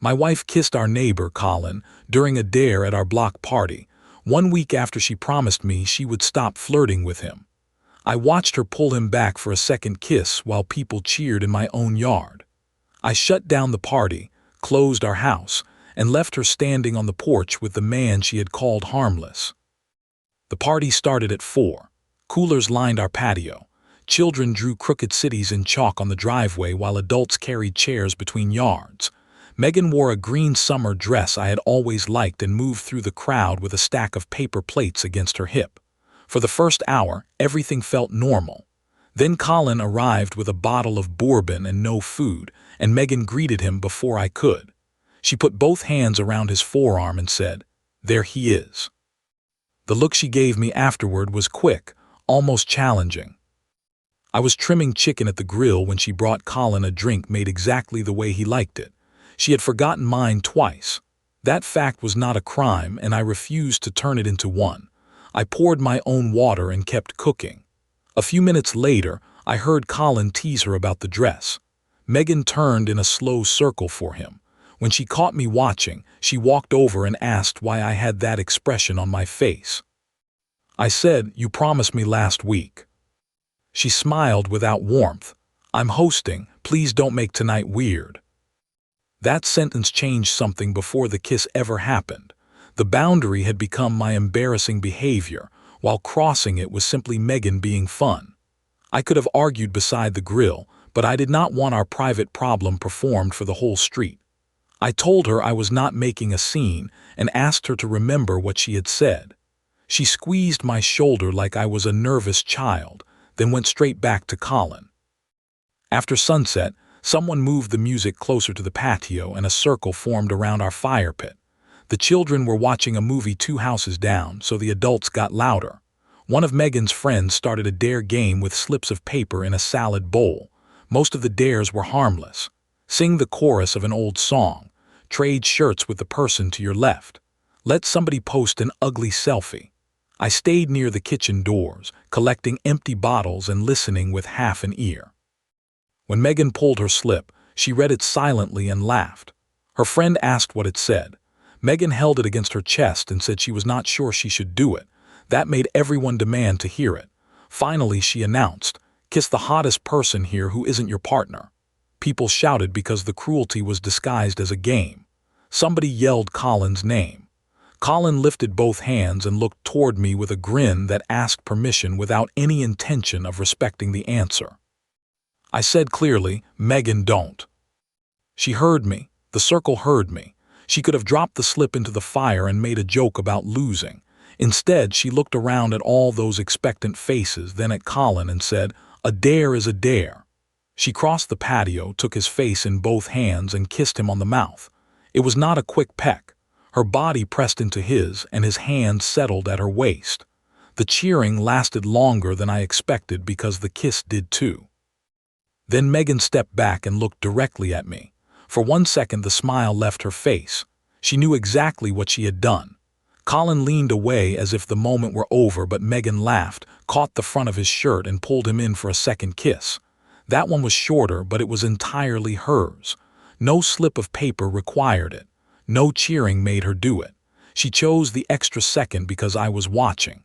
My wife kissed our neighbor, Colin, during a dare at our block party, 1 week after she promised me she would stop flirting with him. I watched her pull him back for a second kiss while people cheered in my own yard. I shut down the party, closed our house, and left her standing on the porch with the man she had called harmless. The party started at 4. Coolers lined our patio. Children drew crooked cities in chalk on the driveway while adults carried chairs between yards. Megan wore a green summer dress I had always liked and moved through the crowd with a stack of paper plates against her hip. For the first hour, everything felt normal. Then Colin arrived with a bottle of bourbon and no food, and Megan greeted him before I could. She put both hands around his forearm and said, "There he is." The look she gave me afterward was quick, almost challenging. I was trimming chicken at the grill when she brought Colin a drink made exactly the way he liked it. She had forgotten mine twice. That fact was not a crime, and I refused to turn it into one. I poured my own water and kept cooking. A few minutes later, I heard Colin tease her about the dress. Megan turned in a slow circle for him. When she caught me watching, she walked over and asked why I had that expression on my face. I said, "You promised me last week." She smiled without warmth. "I'm hosting, please don't make tonight weird." That sentence changed something before the kiss ever happened. The boundary had become my embarrassing behavior, while crossing it was simply Megan being fun. I could have argued beside the grill, but I did not want our private problem performed for the whole street. I told her I was not making a scene and asked her to remember what she had said. She squeezed my shoulder like I was a nervous child, then went straight back to Colin. After sunset, someone moved the music closer to the patio and a circle formed around our fire pit. The children were watching a movie 2 houses down, so the adults got louder. One of Megan's friends started a dare game with slips of paper in a salad bowl. Most of the dares were harmless. Sing the chorus of an old song. Trade shirts with the person to your left. Let somebody post an ugly selfie. I stayed near the kitchen doors, collecting empty bottles and listening with half an ear. When Megan pulled her slip, she read it silently and laughed. Her friend asked what it said. Megan held it against her chest and said she was not sure she should do it. That made everyone demand to hear it. Finally, she announced, "Kiss the hottest person here who isn't your partner." People shouted because the cruelty was disguised as a game. Somebody yelled Colin's name. Colin lifted both hands and looked toward me with a grin that asked permission without any intention of respecting the answer. I said clearly, "Megan, don't." She heard me. The circle heard me. She could have dropped the slip into the fire and made a joke about losing. Instead, she looked around at all those expectant faces, then at Colin and said, "A dare is a dare." She crossed the patio, took his face in both hands and kissed him on the mouth. It was not a quick peck. Her body pressed into his and his hand settled at her waist. The cheering lasted longer than I expected because the kiss did too. Then Megan stepped back and looked directly at me. For 1 second the smile left her face. She knew exactly what she had done. Colin leaned away as if the moment were over, but Megan laughed, caught the front of his shirt and pulled him in for a second kiss. That one was shorter, but it was entirely hers. No slip of paper required it. No cheering made her do it. She chose the extra second because I was watching.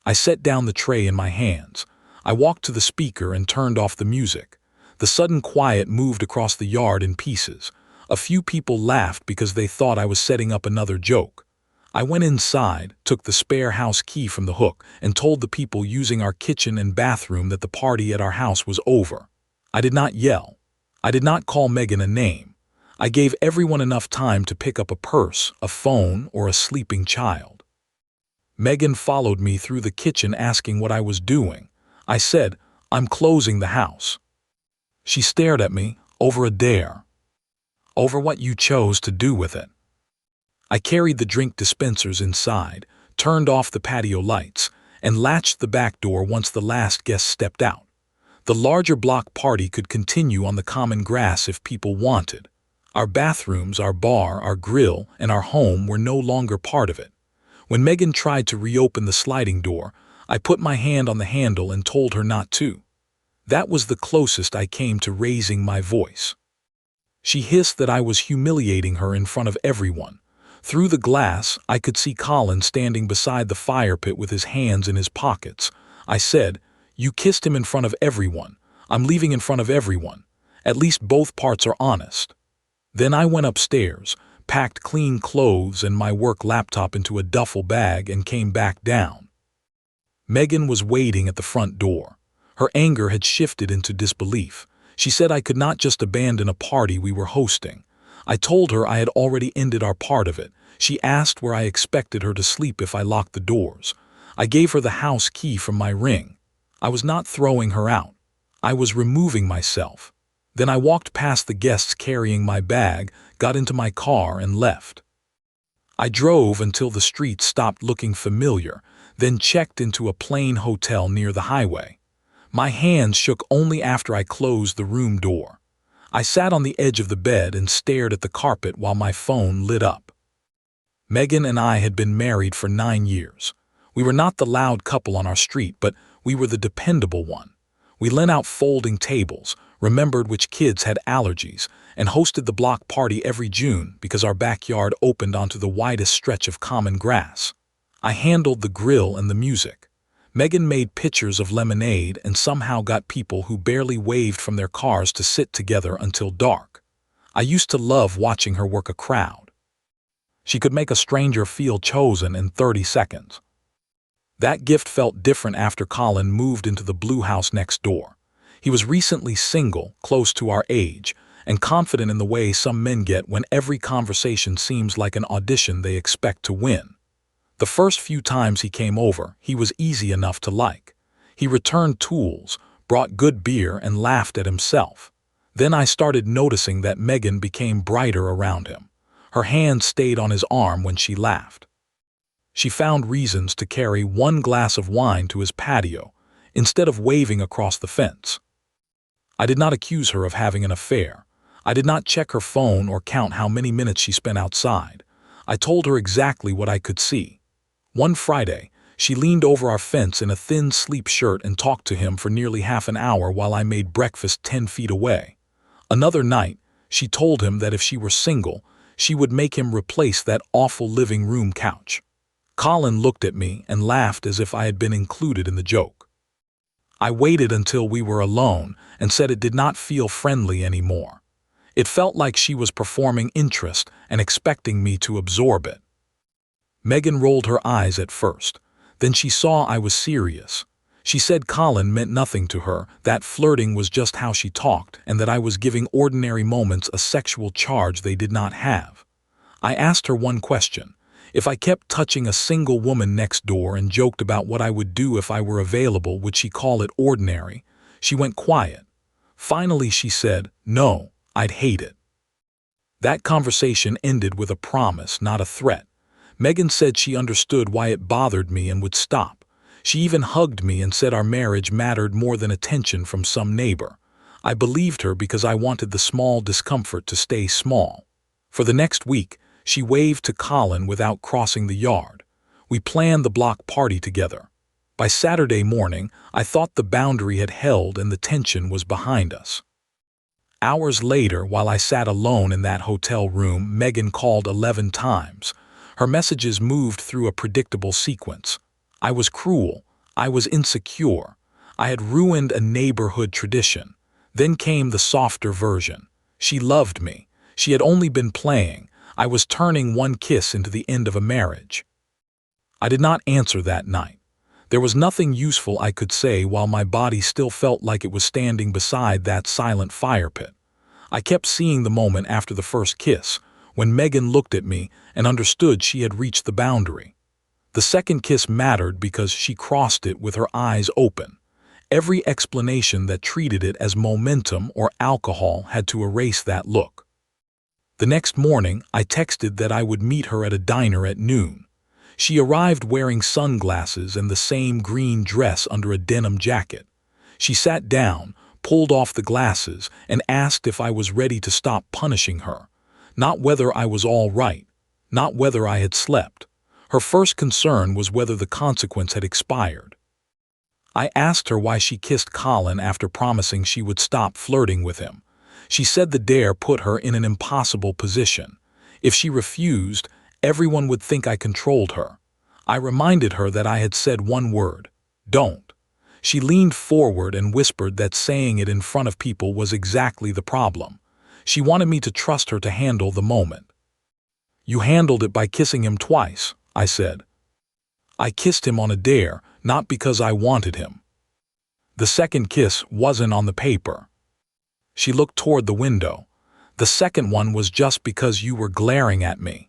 I set down the tray in my hands. I walked to the speaker and turned off the music. The sudden quiet moved across the yard in pieces. A few people laughed because they thought I was setting up another joke. I went inside, took the spare house key from the hook, and told the people using our kitchen and bathroom that the party at our house was over. I did not yell. I did not call Megan a name. I gave everyone enough time to pick up a purse, a phone, or a sleeping child. Megan followed me through the kitchen asking what I was doing. I said, "I'm closing the house." She stared at me, "Over a dare." "Over what you chose to do with it." I carried the drink dispensers inside, turned off the patio lights, and latched the back door once the last guest stepped out. The larger block party could continue on the common grass if people wanted. Our bathrooms, our bar, our grill, and our home were no longer part of it. When Megan tried to reopen the sliding door, I put my hand on the handle and told her not to. That was the closest I came to raising my voice. She hissed that I was humiliating her in front of everyone. Through the glass, I could see Colin standing beside the fire pit with his hands in his pockets. I said, "You kissed him in front of everyone. I'm leaving in front of everyone. At least both parts are honest." Then I went upstairs, packed clean clothes and my work laptop into a duffel bag and came back down. Megan was waiting at the front door. Her anger had shifted into disbelief. She said I could not just abandon a party we were hosting. I told her I had already ended our part of it. She asked where I expected her to sleep if I locked the doors. I gave her the house key from my ring. I was not throwing her out. I was removing myself. Then I walked past the guests carrying my bag, got into my car and left. I drove until the street stopped looking familiar, then checked into a plain hotel near the highway. My hands shook only after I closed the room door. I sat on the edge of the bed and stared at the carpet while my phone lit up. Megan and I had been married for 9 years. We were not the loud couple on our street, but we were the dependable one. We lent out folding tables, remembered which kids had allergies, and hosted the block party every June because our backyard opened onto the widest stretch of common grass. I handled the grill and the music. Megan made pitchers of lemonade and somehow got people who barely waved from their cars to sit together until dark. I used to love watching her work a crowd. She could make a stranger feel chosen in 30 seconds. That gift felt different after Colin moved into the blue house next door. He was recently single, close to our age, and confident in the way some men get when every conversation seems like an audition they expect to win. The first few times he came over, he was easy enough to like. He returned tools, brought good beer, and laughed at himself. Then I started noticing that Megan became brighter around him. Her hand stayed on his arm when she laughed. She found reasons to carry 1 glass of wine to his patio, instead of waving across the fence. I did not accuse her of having an affair. I did not check her phone or count how many minutes she spent outside. I told her exactly what I could see. One Friday, she leaned over our fence in a thin sleep shirt and talked to him for nearly half an hour while I made breakfast 10 feet away. Another night, she told him that if she were single, she would make him replace that awful living room couch. Colin looked at me and laughed as if I had been included in the joke. I waited until we were alone and said it did not feel friendly anymore. It felt like she was performing interest and expecting me to absorb it. Megan rolled her eyes at first. Then she saw I was serious. She said Colin meant nothing to her, that flirting was just how she talked, and that I was giving ordinary moments a sexual charge they did not have. I asked her one question. If I kept touching a single woman next door and joked about what I would do if I were available, would she call it ordinary? She went quiet. Finally she said, "No, I'd hate it." That conversation ended with a promise, not a threat. Megan said she understood why it bothered me and would stop. She even hugged me and said our marriage mattered more than attention from some neighbor. I believed her because I wanted the small discomfort to stay small. For the next week, she waved to Colin without crossing the yard. We planned the block party together. By Saturday morning, I thought the boundary had held and the tension was behind us. Hours later, while I sat alone in that hotel room, Megan called 11 times. Her messages moved through a predictable sequence. I was cruel. I was insecure. I had ruined a neighborhood tradition. Then came the softer version. She loved me. She had only been playing. I was turning one kiss into the end of a marriage. I did not answer that night. There was nothing useful I could say while my body still felt like it was standing beside that silent fire pit. I kept seeing the moment after the first kiss, when Megan looked at me and understood she had reached the boundary. The second kiss mattered because she crossed it with her eyes open. Every explanation that treated it as momentum or alcohol had to erase that look. The next morning, I texted that I would meet her at a diner at noon. She arrived wearing sunglasses and the same green dress under a denim jacket. She sat down, pulled off the glasses, and asked if I was ready to stop punishing her. Not whether I was all right, not whether I had slept. Her first concern was whether the consequence had expired. I asked her why she kissed Colin after promising she would stop flirting with him. She said the dare put her in an impossible position. If she refused, everyone would think I controlled her. I reminded her that I had said one word: don't. She leaned forward and whispered that saying it in front of people was exactly the problem. She wanted me to trust her to handle the moment. "You handled it by kissing him twice," I said. "I kissed him on a dare, not because I wanted him. The second kiss wasn't on the paper." She looked toward the window. "The second one was just because you were glaring at me."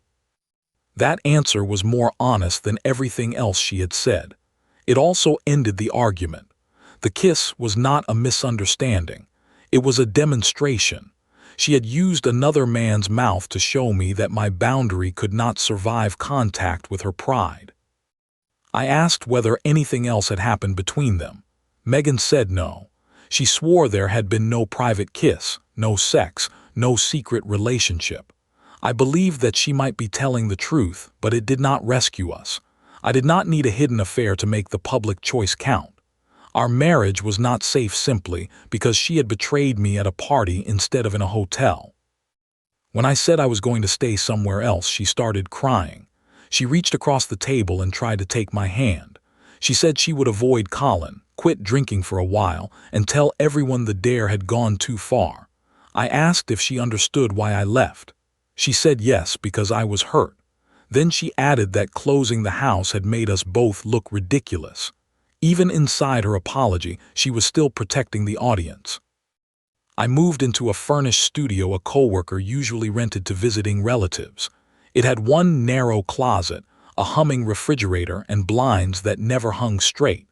That answer was more honest than everything else she had said. It also ended the argument. The kiss was not a misunderstanding. It was a demonstration. She had used another man's mouth to show me that my boundary could not survive contact with her pride. I asked whether anything else had happened between them. Megan said no. She swore there had been no private kiss, no sex, no secret relationship. I believed that she might be telling the truth, but it did not rescue us. I did not need a hidden affair to make the public choice count. Our marriage was not safe simply because she had betrayed me at a party instead of in a hotel. When I said I was going to stay somewhere else, she started crying. She reached across the table and tried to take my hand. She said she would avoid Colin, quit drinking for a while, and tell everyone the dare had gone too far. I asked if she understood why I left. She said yes, because I was hurt. Then she added that closing the house had made us both look ridiculous. Even inside her apology, she was still protecting the audience. I moved into a furnished studio a coworker usually rented to visiting relatives. It had one narrow closet, a humming refrigerator, and blinds that never hung straight.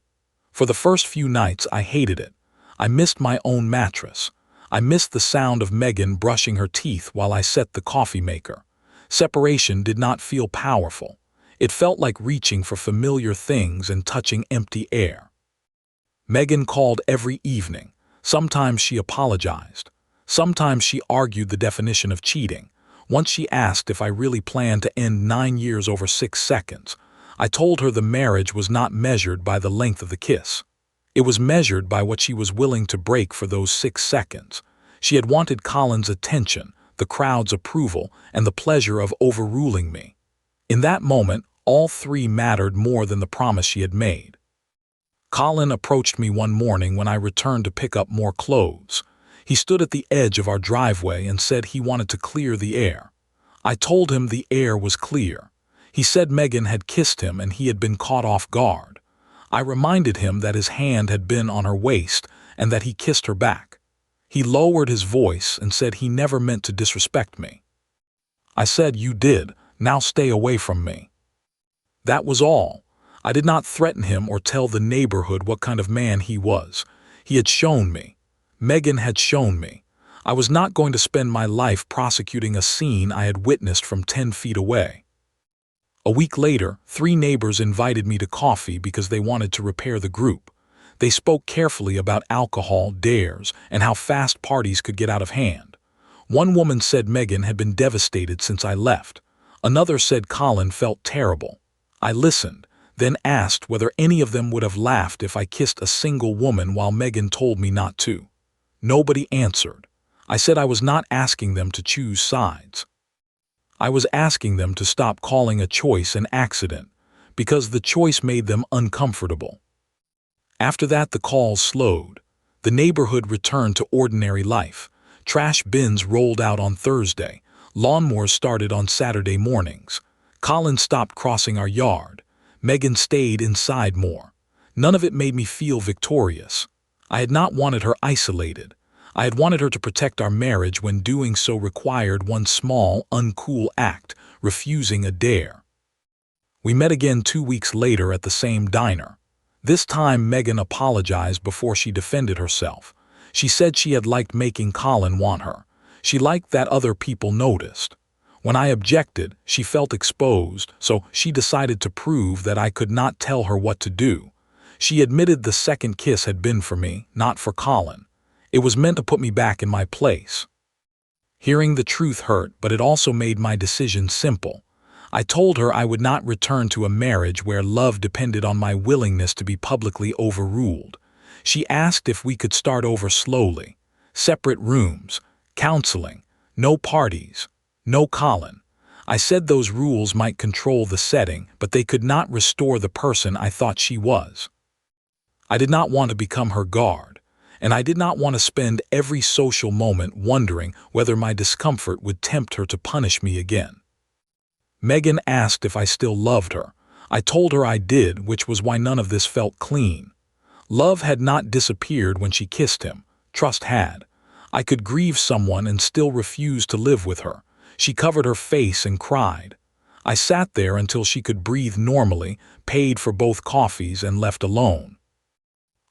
For the first few nights, I hated it. I missed my own mattress. I missed the sound of Megan brushing her teeth while I set the coffee maker. Separation did not feel powerful. It felt like reaching for familiar things and touching empty air. Megan called every evening. Sometimes she apologized. Sometimes she argued the definition of cheating. Once she asked if I really planned to end 9 years over 6 seconds. I told her the marriage was not measured by the length of the kiss. It was measured by what she was willing to break for those 6 seconds. She had wanted Colin's attention, the crowd's approval, and the pleasure of overruling me. In that moment, all three mattered more than the promise she had made. Colin approached me one morning when I returned to pick up more clothes. He stood at the edge of our driveway and said he wanted to clear the air. I told him the air was clear. He said Megan had kissed him and he had been caught off guard. I reminded him that his hand had been on her waist and that he kissed her back. He lowered his voice and said he never meant to disrespect me. I said, "You did. Now stay away from me." That was all. I did not threaten him or tell the neighborhood what kind of man he was. He had shown me. Megan had shown me. I was not going to spend my life prosecuting a scene I had witnessed from 10 feet away. A week later, 3 neighbors invited me to coffee because they wanted to repair the group. They spoke carefully about alcohol, dares, and how fast parties could get out of hand. One woman said Megan had been devastated since I left. Another said Colin felt terrible. I listened, then asked whether any of them would have laughed if I kissed a single woman while Megan told me not to. Nobody answered. I said I was not asking them to choose sides. I was asking them to stop calling a choice an accident, because the choice made them uncomfortable. After that, the calls slowed. The neighborhood returned to ordinary life. Trash bins rolled out on Thursday. Lawnmowers started on Saturday mornings. Colin stopped crossing our yard. Megan stayed inside more. None of it made me feel victorious. I had not wanted her isolated. I had wanted her to protect our marriage when doing so required one small, uncool act, refusing a dare. We met again 2 weeks later at the same diner. This time Megan apologized before she defended herself. She said she had liked making Colin want her. She liked that other people noticed. When I objected, she felt exposed, so she decided to prove that I could not tell her what to do. She admitted the second kiss had been for me, not for Colin. It was meant to put me back in my place. Hearing the truth hurt, but it also made my decision simple. I told her I would not return to a marriage where love depended on my willingness to be publicly overruled. She asked if we could start over slowly. Separate rooms, Counseling. No parties. No Colin. I said those rules might control the setting, but they could not restore the person I thought she was. I did not want to become her guard, and I did not want to spend every social moment wondering whether my discomfort would tempt her to punish me again. Megan asked if I still loved her. I told her I did, which was why none of this felt clean. Love had not disappeared when she kissed him. Trust had. I could grieve someone and still refuse to live with her. She covered her face and cried. I sat there until she could breathe normally, paid for both coffees, and left alone.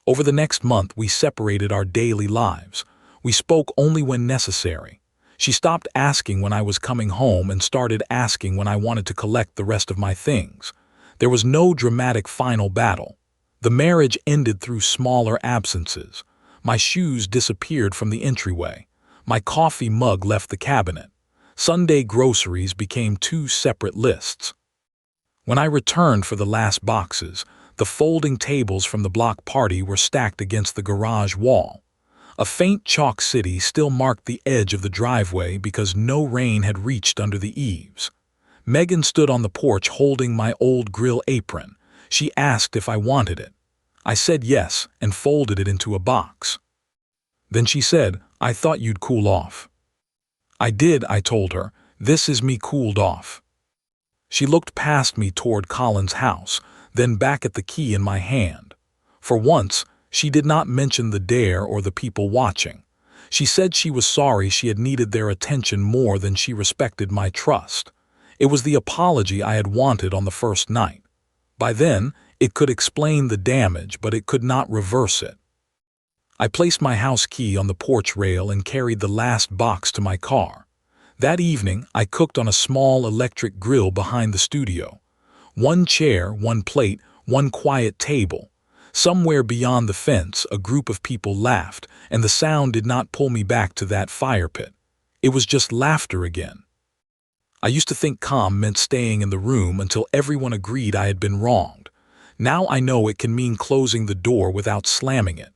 Over the next month, we separated our daily lives. We spoke only when necessary. She stopped asking when I was coming home and started asking when I wanted to collect the rest of my things. There was no dramatic final battle. The marriage ended through smaller absences. My shoes disappeared from the entryway. My coffee mug left the cabinet. Sunday groceries became two separate lists. When I returned for the last boxes, the folding tables from the block party were stacked against the garage wall. A faint chalk city still marked the edge of the driveway because no rain had reached under the eaves. Megan stood on the porch holding my old grill apron. She asked if I wanted it. I said yes and folded it into a box. Then she said, "I thought you'd cool off." "I did," I told her. "This is me cooled off." She looked past me toward Colin's house, then back at the key in my hand. For once, she did not mention the dare or the people watching. She said she was sorry she had needed their attention more than she respected my trust. It was the apology I had wanted on the first night. By then, it could explain the damage, but it could not reverse it. I placed my house key on the porch rail and carried the last box to my car. That evening, I cooked on a small electric grill behind the studio. One chair, one plate, one quiet table. Somewhere beyond the fence, a group of people laughed, and the sound did not pull me back to that fire pit. It was just laughter again. I used to think calm meant staying in the room until everyone agreed I had been wronged. Now I know it can mean closing the door without slamming it.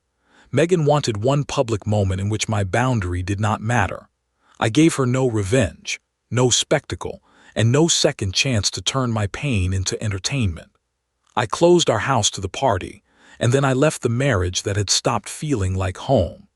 Megan wanted one public moment in which my boundary did not matter. I gave her no revenge, no spectacle, and no second chance to turn my pain into entertainment. I closed our house to the party, and then I left the marriage that had stopped feeling like home.